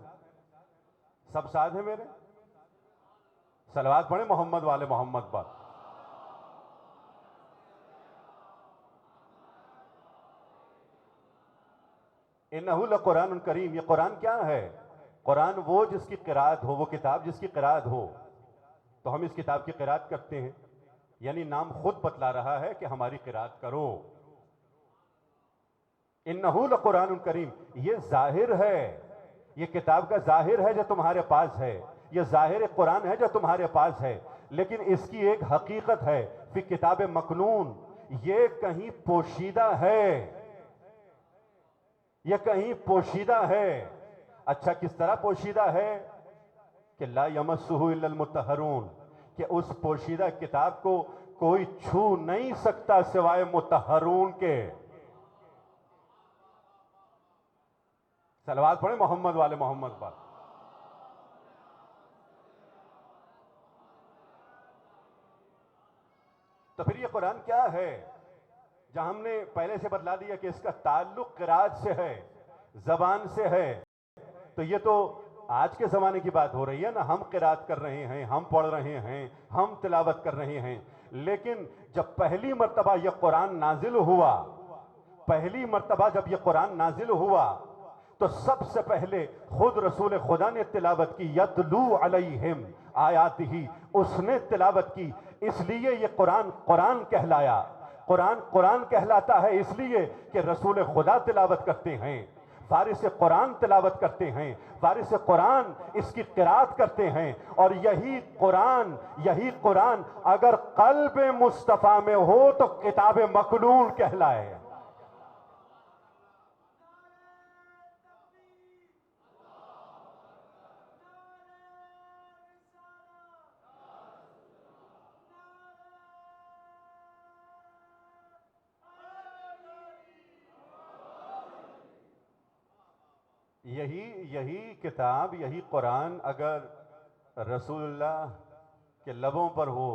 سب ساتھ ہیں میرے؟ صلوات پڑھیں محمد والے محمد پر. انہو لقرآن کریم، یہ قرآن کیا ہے؟ قرآن وہ جس کی قرات ہو، وہ کتاب جس کی قرات ہو. تو ہم اس کتاب کی قرات کرتے ہیں، یعنی نام خود بتلا رہا ہے کہ ہماری قرات کرو. انہو لقرآن کریم، یہ ظاہر ہے، یہ کتاب کا ظاہر ہے جو تمہارے پاس ہے، یہ ظاہر قرآن ہے جو تمہارے پاس ہے. لیکن اس کی ایک حقیقت ہے، فی کتاب مکنون، یہ کہیں پوشیدہ ہے، یہ کہیں پوشیدہ ہے۔ اچھا کس طرح پوشیدہ ہے؟ کہ لا یمسہ الا المطہرون، کہ اس پوشیدہ کتاب کو کوئی چھو نہیں سکتا سوائے مطہرون کے۔ صلوات پڑھیں محمد والے محمد پر۔ تو پھر یہ قرآن کیا ہے؟ جہاں ہم نے پہلے سے بتلا دیا کہ اس کا تعلق قرآت سے ہے، زبان سے ہے، تو یہ تو آج کے زمانے کی بات ہو رہی ہے نا، ہم قرآت کر رہے ہیں، ہم پڑھ رہے ہیں، ہم تلاوت کر رہے ہیں، لیکن جب پہلی مرتبہ یہ قرآن نازل ہوا، پہلی مرتبہ جب یہ قرآن نازل ہوا تو سب سے پہلے خود رسول خدا نے تلاوت کی، یتلو علیہم آیاتہ، اس نے تلاوت کی، اس لیے یہ قرآن قرآن کہلایا۔ قرآن قرآن کہلاتا ہے اس لیے کہ رسول خدا تلاوت کرتے ہیں، وارث قرآن تلاوت کرتے ہیں، وارث قرآن اس کی قرات کرتے ہیں، اور یہی قرآن اگر قلب مصطفیٰ میں ہو تو کتاب مکنون کہلائے۔ یہی کتاب، یہی قرآن اگر رسول اللہ کے لبوں پر ہو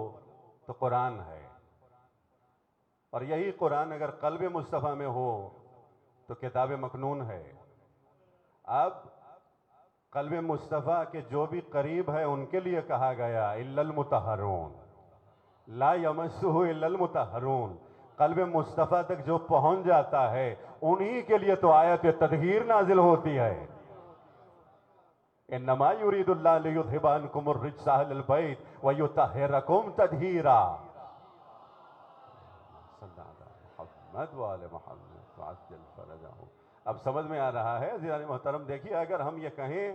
تو قرآن ہے، اور یہی قرآن اگر قلب مصطفیٰ میں ہو تو کتاب مکنون ہے۔ اب قلب مصطفیٰ کے جو بھی قریب ہے ان کے لیے کہا گیا الا المطہرون، لا یمسہ الا المطہرون، قلب مصطفیٰ تک جو پہنچ جاتا ہے انہی کے لیے تو آیت تطہیر نازل ہوتی ہے۔ انما یرید اللہ لیذھب عنکم الرجس اہل البیت ویطہرکم تطہیرا۔ صلی اللہ علیہ محمد وآل محمد وعجل فرجہم۔ اب سمجھ میں آ رہا ہے عزیزان محترم؟ دیکھیے اگر ہم یہ کہیں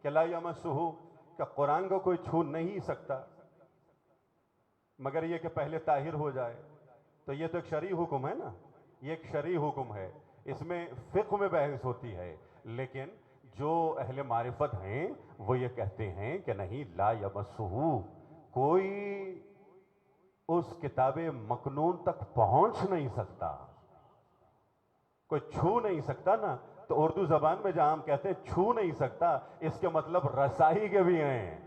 کہ لا یمسہ، کہ قرآن کو کوئی چھو نہیں سکتا مگر یہ کہ پہلے طاہر ہو جائے، تو یہ تو ایک شرعی حکم ہے نا، یہ ایک شرعی حکم ہے، اس میں فقہ میں بحث ہوتی ہے، لیکن جو اہل معرفت ہیں وہ یہ کہتے ہیں کہ نہیں، لا یمسہ، کوئی اس کتاب مکنون تک پہنچ نہیں سکتا، کوئی چھو نہیں سکتا نا۔ تو اردو زبان میں جہاں ہم کہتے ہیں چھو نہیں سکتا، اس کے مطلب رسائی کے بھی ہیں،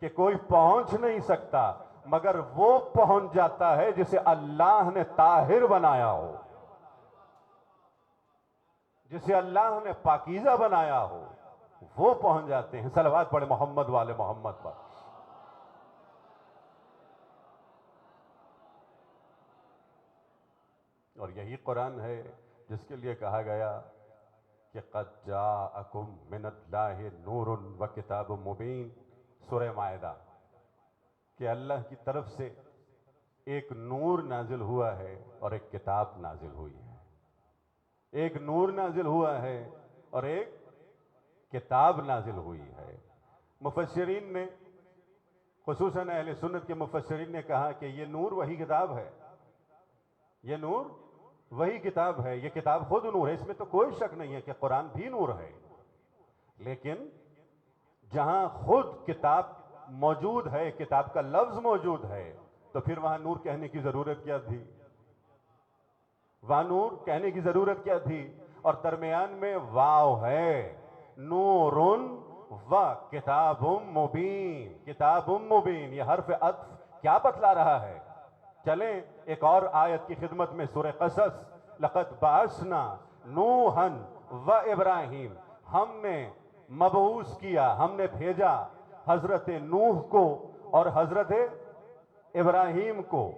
کہ کوئی پہنچ نہیں سکتا مگر وہ پہنچ جاتا ہے جسے اللہ نے طاہر بنایا ہو، جسے اللہ نے پاکیزہ بنایا ہو، وہ پہنچ جاتے ہیں۔ صلوات پڑھے محمد والے محمد پر۔ اور یہی قرآن ہے جس کے لیے کہا گیا کہ قد جاءکم من اللہ نور و کتاب مبین، سورہ مائدہ، کہ اللہ کی طرف سے ایک نور نازل ہوا ہے اور ایک کتاب نازل ہوئی ہے، ایک نور نازل ہوا ہے اور ایک کتاب نازل ہوئی ہے۔ مفسرین نے، خصوصاً اہل سنت کے مفسرین نے کہا کہ یہ نور وہی کتاب ہے، یہ نور وہی کتاب ہے، یہ کتاب خود نور ہے، اس میں تو کوئی شک نہیں ہے کہ قرآن بھی نور ہے، لیکن جہاں خود کتاب موجود ہے، کتاب کا لفظ موجود ہے، تو پھر وہاں نور کہنے کی ضرورت کیا تھی؟ وہاں نور کہنے کی ضرورت کیا تھی؟ اور درمیان میں واو ہے، نور و کتاب مبین، کتاب مبین، یہ حرف عطف کیا بتلا رہا ہے؟ چلیں ایک اور آیت کی خدمت میں، سورہ قصص، لقد بعثنا نوحا و ابراہیم، ہم نے مبعوث کیا، ہم نے بھیجا حضرت نوح کو اور حضرت ابراہیم کو۔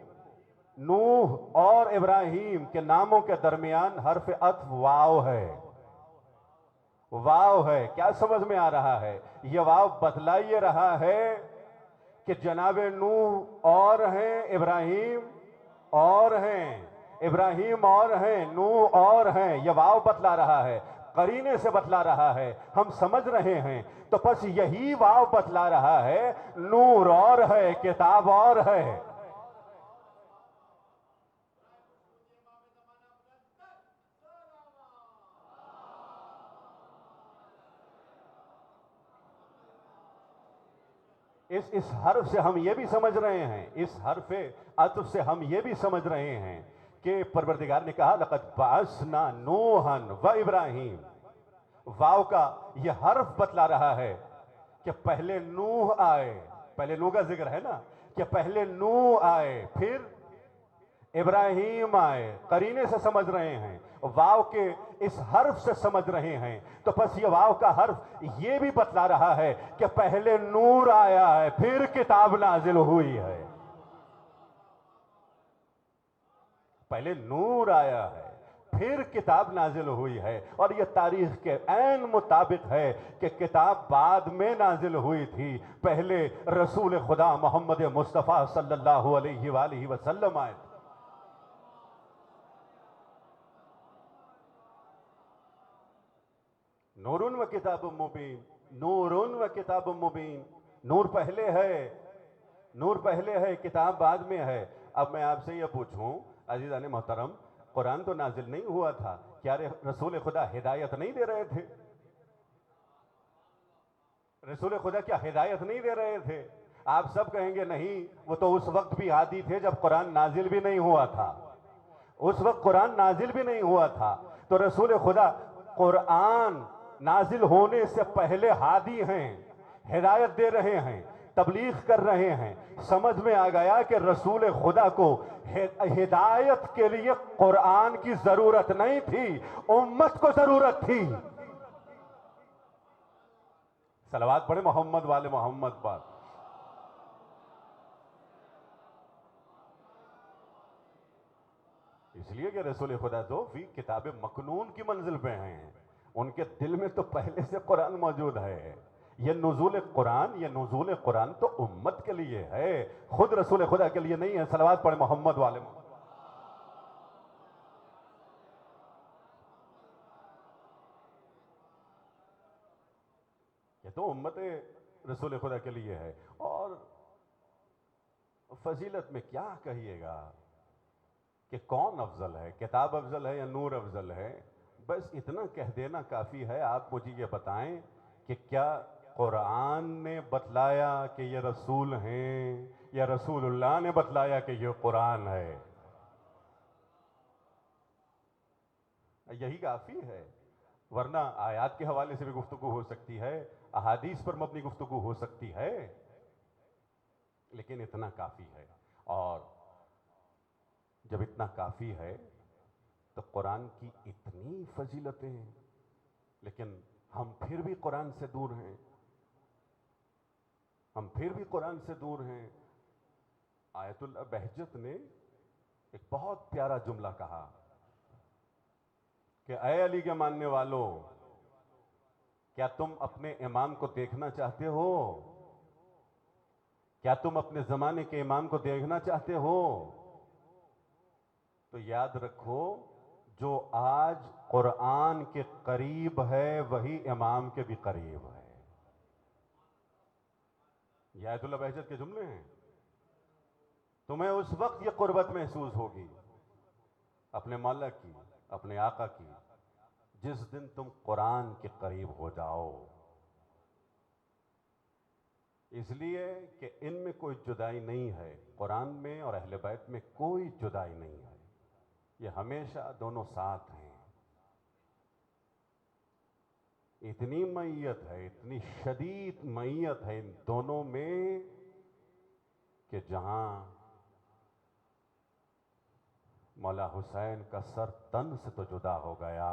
نوح اور ابراہیم کے ناموں کے درمیان حرف عطف واو ہے، واو ہے۔ کیا سمجھ میں آ رہا ہے؟ یہ واو بتلا یہ رہا ہے کہ جناب نوح اور ہیں، ابراہیم اور ہیں، ابراہیم اور ہیں، نوح اور ہیں، یہ واو بتلا رہا ہے، قرینے سے بتلا رہا ہے، ہم سمجھ رہے ہیں۔ تو پس یہی واو بتلا رہا ہے نور اور ہے، کتاب اور ہے۔ اس حرف سے ہم یہ بھی سمجھ رہے ہیں، اس حرف عطف سے ہم یہ بھی سمجھ رہے ہیں کہ پروردگار نے کہا لقد بعثنا نوحا و ابراہیم، واو کا یہ حرف بتلا رہا ہے کہ پہلے نوح آئے، پہلے نوح کا ذکر ہے نا، کہ پہلے نوح آئے پھر ابراہیم آئے، قرینے سے سمجھ رہے ہیں، واو کے اس حرف سے سمجھ رہے ہیں، تو پس یہ واو کا حرف یہ بھی بتلا رہا ہے کہ پہلے نور آیا ہے پھر کتاب نازل ہوئی ہے، پہلے نور آیا ہے پھر کتاب نازل ہوئی ہے، اور یہ تاریخ کے عین مطابق ہے کہ کتاب بعد میں نازل ہوئی تھی، پہلے رسول خدا محمد مصطفیٰ صلی اللہ علیہ وآلہ وسلم آئے تھے۔ نورن و کتاب مبین، نورن و کتاب مبین، نور پہلے ہے، نور پہلے ہے، کتاب بعد میں ہے۔ اب میں آپ سے یہ پوچھوں عزیزان محترم، قرآن تو نازل نہیں ہوا تھا، کیا رسول خدا ہدایت نہیں دے رہے تھے؟ رسول خدا کیا ہدایت نہیں دے رہے تھے؟ آپ سب کہیں گے نہیں، وہ تو اس وقت بھی ہادی تھے جب قرآن نازل بھی نہیں ہوا تھا، اس وقت قرآن نازل بھی نہیں ہوا تھا، تو رسول خدا قرآن نازل ہونے سے پہلے ہادی ہیں، ہدایت دے رہے ہیں، تبلیغ کر رہے ہیں۔ سمجھ میں آ گیا کہ رسول خدا کو ہدایت کے لیے قرآن کی ضرورت نہیں تھی، امت کو ضرورت تھی۔ صلوات پڑھیں محمد والے محمد پر۔ اس لیے کہ رسول خدا تو فی کتاب مکنون کی منزل پہ ہیں، ان کے دل میں تو پہلے سے قرآن موجود ہے۔ یہ نزول قرآن تو امت کے لیے ہے، خود رسول خدا کے لیے نہیں ہے۔ صلوات پڑھیں محمد والے محمد۔ یہ تو امت رسول خدا کے لیے ہے۔ اور فضیلت میں کیا کہیے گا کہ کون افضل ہے، کتاب افضل ہے یا نور افضل ہے؟ بس اتنا کہہ دینا کافی ہے۔ آپ مجھے یہ بتائیں کہ کیا قرآن نے بتلایا کہ یہ رسول ہیں یا رسول اللہ نے بتلایا کہ یہ قرآن ہے؟ یہی کافی ہے، ورنہ آیات کے حوالے سے بھی گفتگو ہو سکتی ہے، احادیث پر مبنی گفتگو ہو سکتی ہے، لیکن اتنا کافی ہے۔ اور جب اتنا کافی ہے تو قرآن کی اتنی فضیلتیں ہیں، لیکن ہم پھر بھی قرآن سے دور ہیں، ہم پھر بھی قرآن سے دور ہیں۔ آیت اللہ بہجت نے ایک بہت پیارا جملہ کہا کہ اے علی کے ماننے والوں، کیا تم اپنے امام کو دیکھنا چاہتے ہو؟ کیا تم اپنے زمانے کے امام کو دیکھنا چاہتے ہو؟ تو یاد رکھو، جو آج قرآن کے قریب ہے وہی امام کے بھی قریب ہے۔ یہ آیت اللہ بہجت کے جملے ہیں۔ تمہیں اس وقت یہ قربت محسوس ہوگی اپنے مولا کی، اپنے آقا کی، جس دن تم قرآن کے قریب ہو جاؤ۔ اس لیے کہ ان میں کوئی جدائی نہیں ہے، قرآن میں اور اہل بیت میں کوئی جدائی نہیں ہے، یہ ہمیشہ دونوں ساتھ ہیں۔ اتنی معیت ہے، اتنی شدید معیت ہے ان دونوں میں کہ جہاں مولا حسین کا سر تن سے تو جدا ہو گیا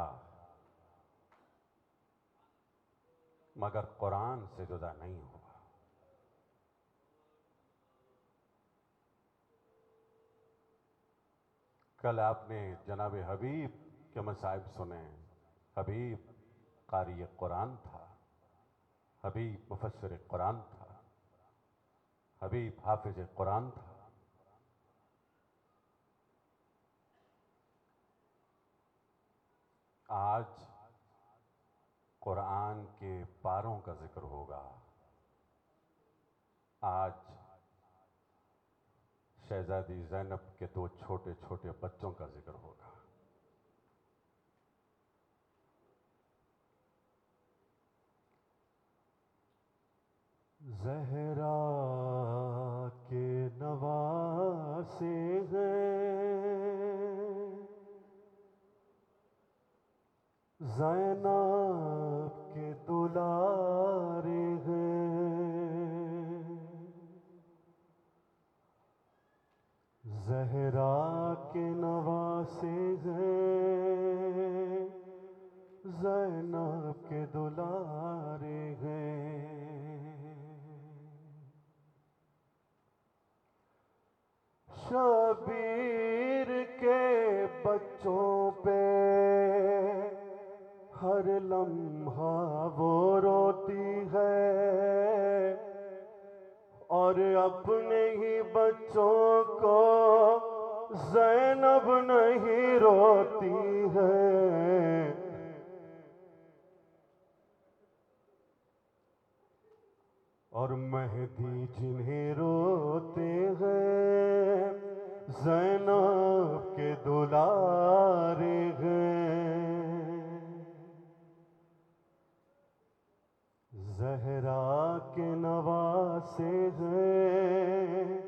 مگر قرآن سے جدا نہیں ہوا۔ کل آپ نے جناب حبیب کے مصائب سنے۔ حبیب قاری قرآن تھا، حبیب مفسر قرآن تھا، حبیب حافظ قرآن تھا۔ آج قرآن کے پاروں کا ذکر ہوگا، آج شہزادی زینب کے دو چھوٹے چھوٹے بچوں کا ذکر ہوگا۔ زہرا کے نواسے ہیں، زینب کے دلارے ہیں، زہرا کے نواسے ہیں، زینب کے دلارے ہیں، شبیر کے بچوں پہ ہر لمحہ وہ روتی ہے، اور اپنے ہی بچوں کو زینب نہیں روتی ہے، اور مہدی جنہیں روتے ہیں زینب کے دلارے ہیں، زہرا کے نواسے ہیں،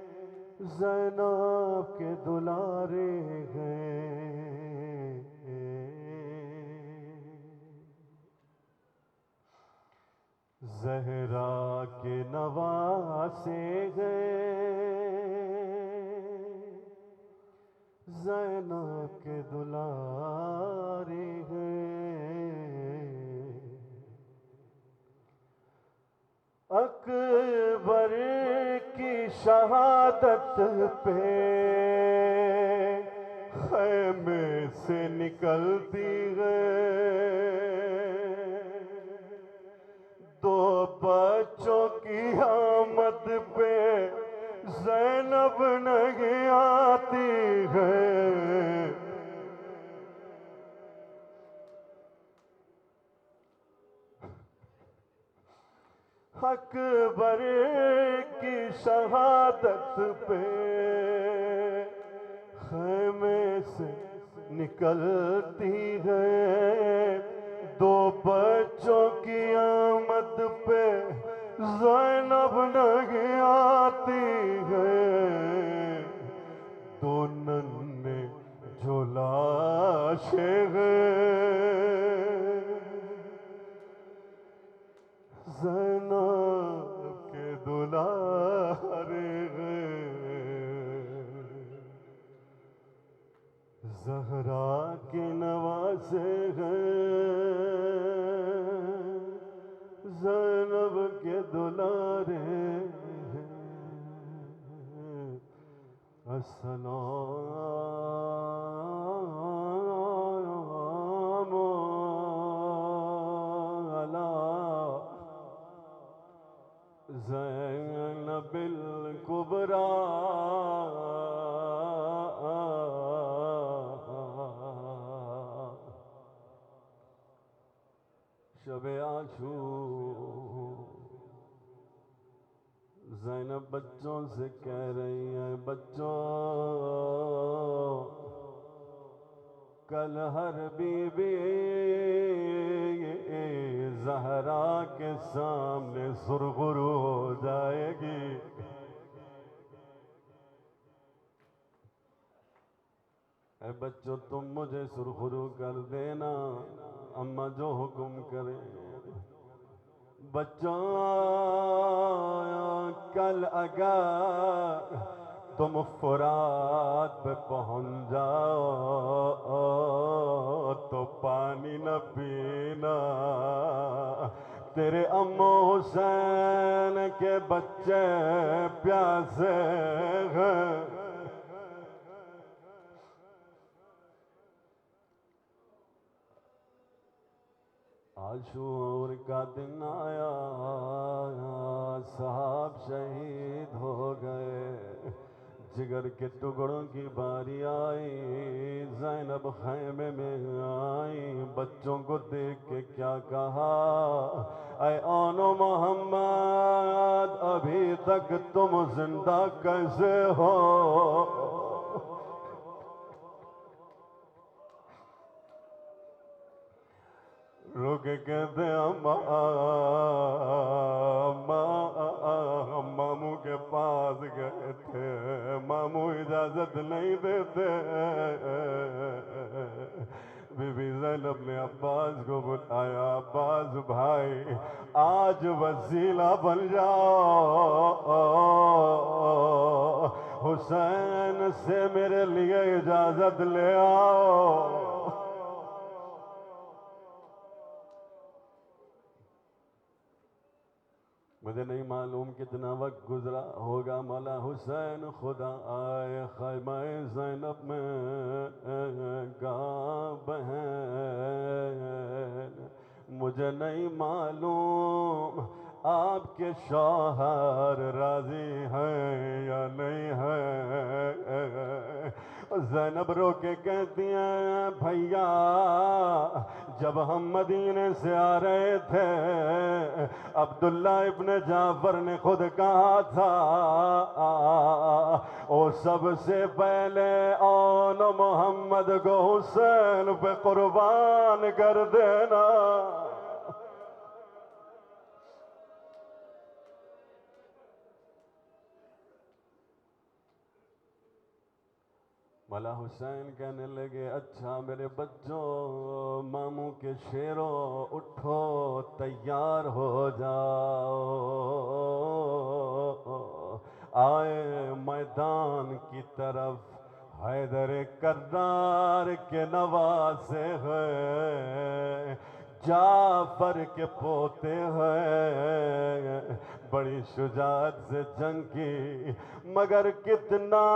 زینب کے دلارے ہیں، زہرا کے نواسے ہیں، زینب کے دلارے ہیں، اکبر کی شہادت پہ خیمے سے نکلتی ہے، دو بچوں کی آمد پہ زینب نہیں آتی ہے، اکبر کی شہادت پہ خیمے سے نکلتی ہے، دو بچوں کی آمد پہ زینب نہیں آتی ہے، دو ننھے جو لاشیں ہیں زینب کے دلارے ہیں، زہرا کے نواسے ہیں، زینب کے دلارے ہیں، السلام علی زینب الکبریٰ شب عاشور، زینب بچوں سے کہہ رہی ہے، بچوں کل ہر بی بی زہرا کے سامنے سرخرو ہو جائے گی، اے بچوں تم مجھے سرخرو کر دینا، اماں جو حکم کریں، بچوں کل اگر تم فرات پہ پہنچ جاؤ تو پانی نہ پینا، تیرے امو حسین کے بچے پیاسے ہیں، عاشور کا دن آیا، صاحب شہید ہو گئے، جگر کے ٹکڑوں کی باری آئی، زینب خیمے میں آئی، بچوں کو دیکھ کے کیا کہا، اے آن و محمد ابھی تک تم زندہ کیسے ہو؟ رو کے کہتے ہیں ہم ماموں کے پاس گئے تھے، ماموں اجازت نہیں دیتے۔ بی بی زینب نے عباس کو بتایا، عباس بھائی آج وسیلہ بن جاؤ، حسین سے میرے لیے اجازت لے آؤ۔ مجھے نہیں معلوم کتنا وقت گزرا ہوگا، مولا حسین خدا آئے خیمہ زینب میں، کہا بہن مجھے نہیں معلوم آپ کے شوہر راضی ہیں یا نہیں ہیں۔ زینب رو کے کہتی ہیں بھیا جب ہم مدینے سے آ رہے تھے عبداللہ ابن جعفر نے خود کہا تھا او سب سے پہلے آن محمد کو حسین پہ قربان کر دینا۔ مولا حسین کہنے لگے اچھا میرے بچوں، ماموں کے شیروں اٹھو تیار ہو جاؤ، آئے میدان کی طرف، حیدر کرار کے نواسے ہیں، جعفر کے پوتے ہیں، بڑی شجاعت سے جنگ کی مگر کتنا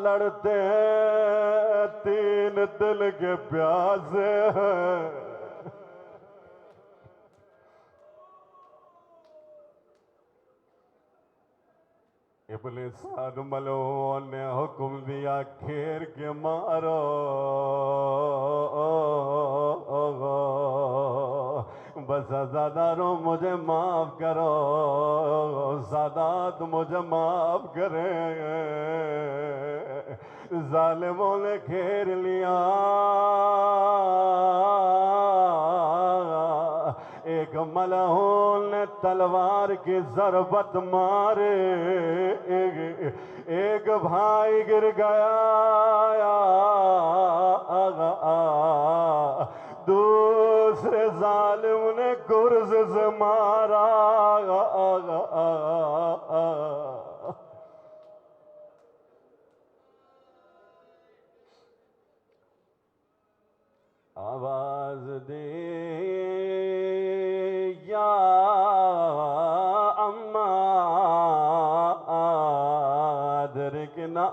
لڑتے ہیں، تین دل کے پیاسے ہیں۔ ابن سعد ملعون نے حکم دیا کھیر کے مارو، بس عزاداروں مجھے معاف کرو، سادات مجھے معاف کریں، ظالموں نے گھیر لیا، ایک ملعون نے تلوار کی ضربت مارے، ایک بھائی گر گیا، دوسرے ظالم نے گرز سے مارا، آواز دی یا اماں ادرکنا،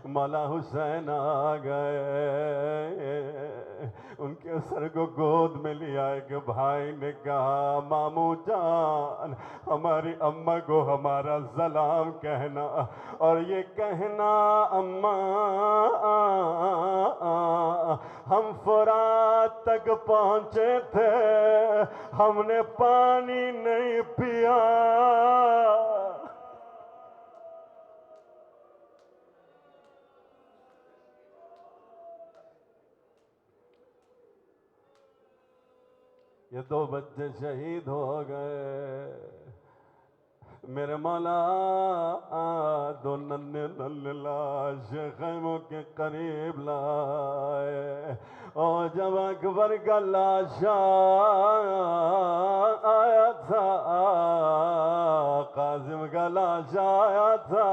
مولا حسین آ گئے، ان کے سر کو گود میں لیا، ایک بھائی نے کہا ماموں جان ہماری اماں کو ہمارا سلام کہنا، اور یہ کہنا اماں ہم فرات تک پہنچے تھے، ہم نے پانی نہیں پیا، یہ دو بچے شہید ہو گئے، میرے مولا دو ننھے ننھے لاش خیموں کے قریب لائے، اور جب اکبر کا لاش آیا تھا، قاسم کا لاش آیا تھا،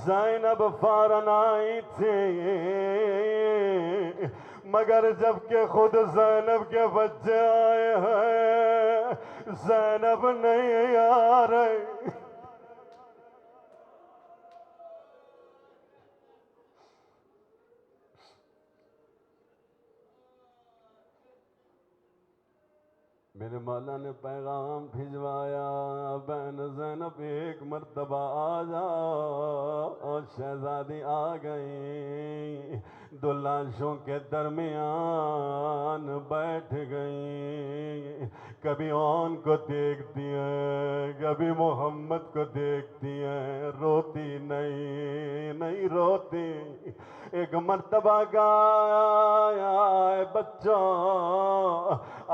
زینب فوراً آئی تھی، مگر جب کہ خود زینب کے بچے آئے ہیں زینب نہیں آ رہی، میرے مولا نے پیغام بھجوایا بہن زینب ایک مرتبہ آ جاؤ، شہزادی آ گئی، دو لاشوں کے درمیان بیٹھ گئی، کبھی اون کو دیکھتی ہیں، کبھی محمد کو دیکھتی ہیں، روتی نہیں روتی۔ ایک مرتبہ گایا اے بچوں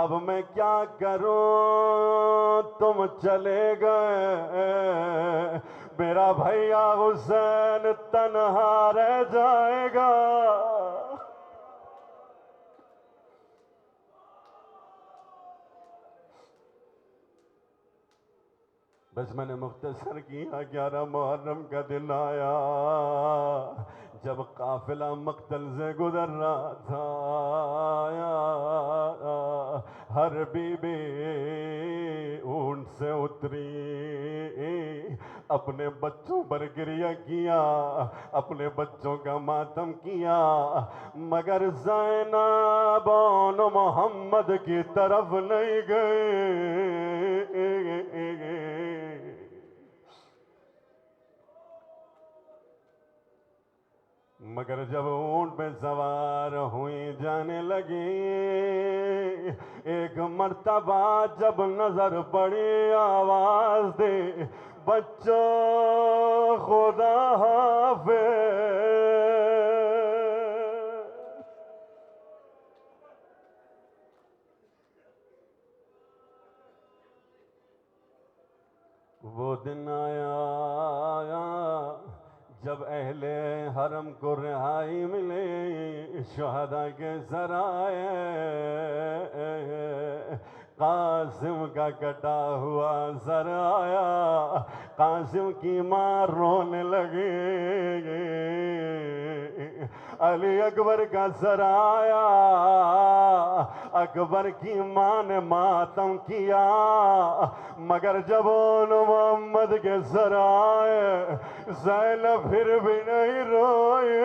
اب میں کیا کروں، تم چلے گئے، میرا بھیا حسین تنہا رہ جائے گا۔ بس میں نے مختصر کیا، 11 محرم کا دن آیا جب قافلہ مقتل سے گزر رہا تھا، ہر بی بی اونٹ سے اتری، اپنے بچوں پر گریہ کیا، اپنے بچوں کا ماتم کیا، مگر زینب و محمد کی طرف نہیں گئی۔ مگر جب اونٹ پہ سوار ہوئی جانے لگی، ایک مرتبہ جب نظر پڑی آواز دی، بچوں خدا حافظ۔ وہ دن آیا جب اہل حرم کو رہائی ملی، شہداء کے ذرائع، قاسم کا کٹا ہوا سر آیا، قاسم کی ماں رونے لگی، علی اکبر کا سر آیا، اکبر کی ماں نے ماتم کیا، مگر جب ان محمد کے سر آئے زینب پھر بھی نہیں روئی۔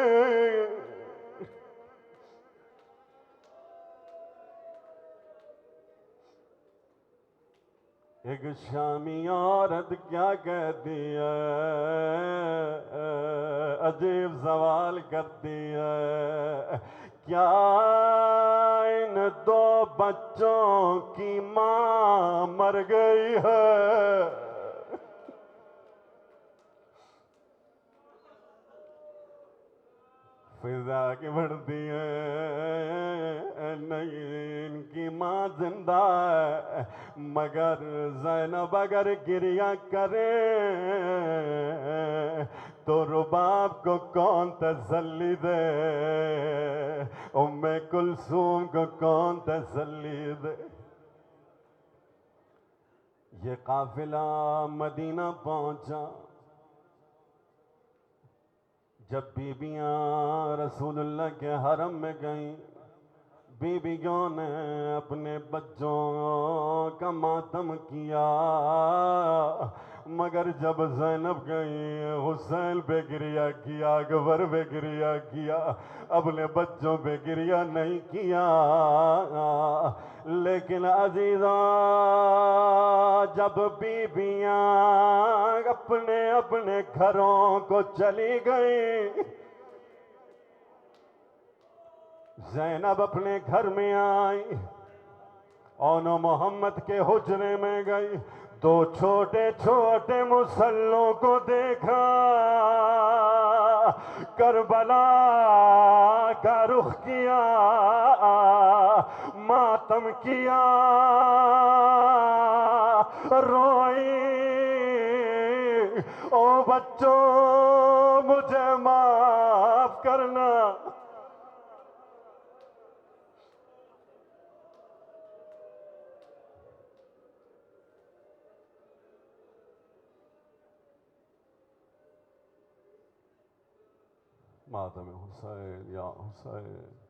ایک شامی عورت کیا کہتی ہے، عجیب سوال کرتی ہے، کیا ان دو بچوں کی ماں مر گئی ہے؟ فضا کی بڑھتی ہے، نہیں ان کی ماں زندہ ہے، مگر زینب اگر گریہ کرے تو رباب کو کون تسلی دے، ام کلثوم کو کون تسلی دے۔ یہ قافلہ مدینہ پہنچا، جب بیویاں رسول اللہ کے حرم میں گئیں، بیویوں نے اپنے بچوں کا ماتم کیا، مگر جب زینب گئی حسین پہ گریہ کیا، اکبر پہ گریہ کیا، اپنے بچوں پہ گریہ نہیں کیا۔ لیکن عزیزاں جب بیویاں اپنے اپنے گھروں کو چلی گئیں، زینب اپنے گھر میں آئی، اور محمد کے حجرے میں گئی، دو چھوٹے چھوٹے مسلوں کو دیکھا، کربلا کا رخ کیا، ماتم کیا، روئی، او بچوں مجھے معاف کرنا۔ ماتم حسین یا حسین۔